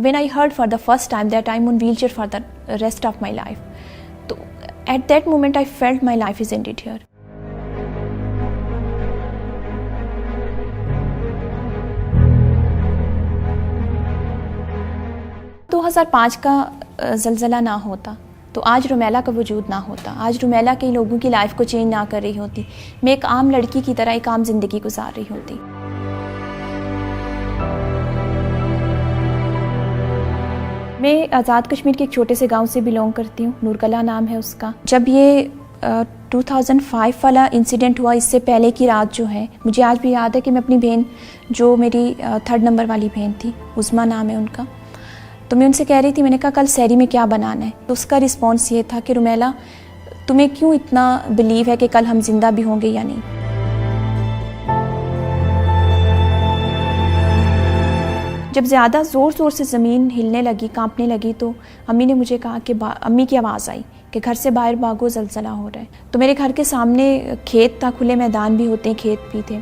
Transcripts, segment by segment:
when I heard for the first time that I'm on wheelchair for the rest of my life, so at that moment I felt my life is ended here. तो 2005 का ज़लज़ला ना होता तो आज रुमैला का वजूद ना होता, आज रुमैला कई लोगों की लाइफ को चेंज ना कर रही होती, मैं एक आम लड़की की तरह एक आम ज़िंदगी गुजार रही होती। मैं आज़ाद कश्मीर के एक छोटे से गांव से बिलोंग करती हूँ, नूरकला नाम है उसका। जब ये 2005 वाला इंसिडेंट हुआ, इससे पहले की रात जो है, मुझे आज भी याद है कि मैं अपनी बहन, जो मेरी 3rd नंबर वाली बहन थी, उस्मा नाम है उनका, तो मैं उनसे कह रही थी, मैंने कहा कल सहरी में क्या बनाना है। तो उसका रिस्पॉन्स ये था कि रुमैला, तुम्हें क्यों इतना बिलीव है कि कल हम जिंदा भी होंगे या नहीं। जब ज़्यादा ज़ोर से ज़मीन हिलने लगी, कांपने लगी, तो अम्मी ने मुझे कहा कि अम्मी की आवाज़ आई कि घर से बाहर भागो, ज़लज़ला हो रहा है। तो मेरे घर के सामने खेत था, खुले मैदान भी होते हैं, खेत भी थे,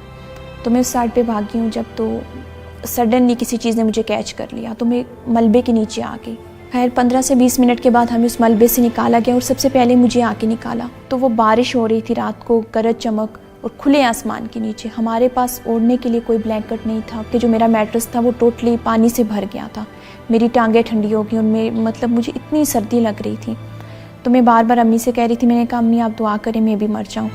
तो मैं उस साइड पे भागी हूँ जब, तो सडनली किसी चीज़ ने मुझे कैच कर लिया, तो मैं मलबे के नीचे आ गई। खैर 15 से 20 मिनट के बाद हमें उस मलबे से निकाला गया और सबसे पहले मुझे आके निकाला। तो वो बारिश हो रही थी रात को, गरज चमक और खुले आसमान के नीचे। हमारे पास ओढ़ने के लिए कोई ब्लैंकेट नहीं था कि जो मेरा मैट्रेस था वो टोटली पानी से भर गया था। मेरी टांगें ठंडी हो गई, उनमें मतलब मुझे इतनी सर्दी लग रही थी। तो मैं बार बार अम्मी से कह रही थी, मैंने कहा अम्मी आप दुआ करें मैं भी मर जाऊँ।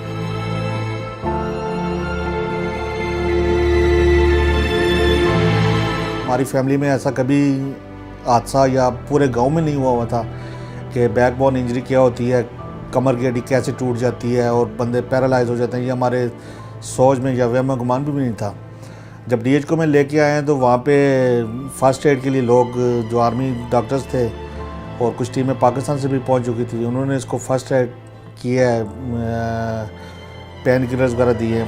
हमारी फैमिली में ऐसा कभी हादसा या पूरे गांव में नहीं हुआ था कि बैकबोन इंजरी क्या होती है, कमर की हड्डी कैसे टूट जाती है और बंदे पैरालाइज हो जाते हैं, ये हमारे सोच में या वहम गुमान भी नहीं था। जब DH में लेके आए हैं तो वहाँ पे फर्स्ट एड के लिए लोग जो आर्मी डॉक्टर्स थे और कुछ टीमें पाकिस्तान से भी पहुँच चुकी थी, उन्होंने इसको फर्स्ट एड किया है, पेन किलर्स वगैरह दिए।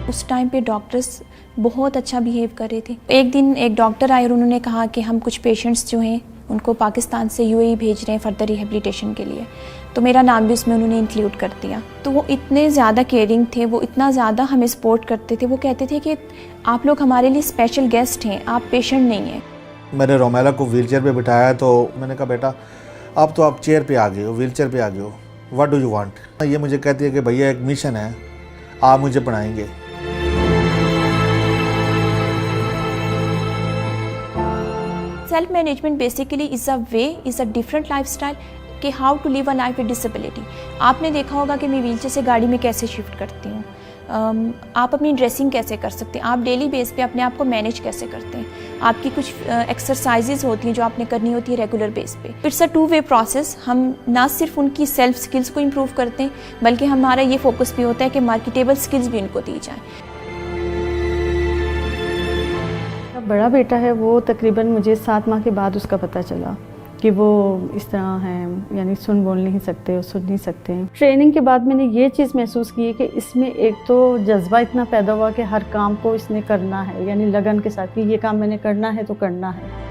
उस टाइम पे डॉक्टर्स बहुत अच्छा बिहेव कर रहे थे। एक दिन एक डॉक्टर आए और उन्होंने कहा कि हम कुछ पेशेंट्स जो हैं उनको पाकिस्तान से UAE भेज रहे हैं फर्दर रिहेबिलिटेशन के लिए, तो मेरा नाम भी उसमें उन्होंने इंक्लूड कर दिया। तो वो इतने ज़्यादा केयरिंग थे, वो इतना ज़्यादा हमें सपोर्ट करते थे। वो कहते थे कि आप लोग हमारे लिए स्पेशल गेस्ट हैं, आप पेशेंट नहीं हैं। मैंने रुमैला को व्हीलचेयर पे बिठाया तो मैंने कहा बेटा अब तो आप चेयर पे आ गए हो, व्हीलचेयर पे आ गए हो, व्हाट डू यू वांट। ये मुझे कहती है कि भैया एक मिशन है, आप मुझे पढ़ाएंगे। Self management basically is a different life style कि how to live a life with disability. आपने देखा होगा कि मैं व्हीलचेयर से गाड़ी में कैसे शिफ्ट करती हूँ, आप अपनी ड्रेसिंग कैसे कर सकते हैं, आप डेली बेस पे अपने आप को मैनेज कैसे करते हैं, आपकी कुछ एक्सरसाइजेज होती हैं जो आपने करनी होती है रेगुलर बेस पे। It's a two way process. हम ना सिर्फ उनकी सेल्फ स्किल्स को इम्प्रूव करते हैं, बल्कि हमारा ये फोकस भी होता है कि मार्केटेबल स्किल्स भी उनको दी जाएँ। बड़ा बेटा है वो तकरीबन मुझे 7 माह के बाद उसका पता चला कि वो इस तरह हैं, यानी सुन बोल नहीं सकते और सुन नहीं सकते हैं। ट्रेनिंग के बाद मैंने ये चीज़ महसूस की है कि इसमें एक तो जज्बा इतना पैदा हुआ कि हर काम को इसने करना है, यानी लगन के साथ कि ये काम मैंने करना है तो करना है।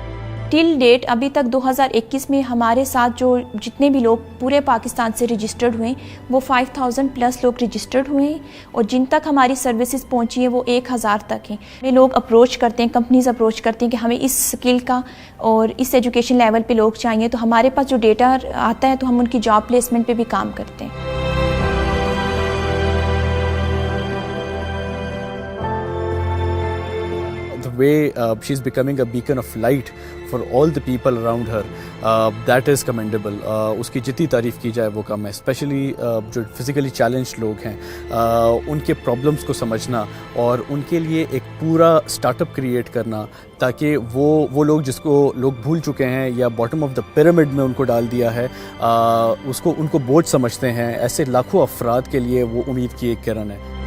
टिल डेट अभी तक 2021 में हमारे साथ जो जितने भी लोग पूरे पाकिस्तान से रजिस्टर्ड हुए वो 5000 प्लस लोग रजिस्टर्ड हुए हैं और जिन तक हमारी सर्विसेज पहुंची है वो 1000 तक हैं। हमें लोग अप्रोच करते हैं, कंपनीज अप्रोच करती हैं कि हमें इस स्किल का और इस एजुकेशन लेवल पे लोग चाहिए, तो हमारे पास जो डेटा आता है तो हम उनकी जॉब प्लेसमेंट पे भी काम करते हैं। way she's becoming a beacon of light for all the people around her, that is commendable. उसकी जितनी तारीफ़ की जाए वो कम है। स्पेशली जो फिज़िकली चैलेंज लोग हैं, उनके प्रॉब्लम्स को समझना और उनके लिए एक पूरा स्टार्टअप क्रिएट करना ताकि वो लोग जिसको लोग भूल चुके हैं या बॉटम ऑफ द पिरामिड में उनको डाल दिया है, उनको बोझ समझते हैं, ऐसे लाखों अफराद के लिए वो उम्मीद की एक किरण है।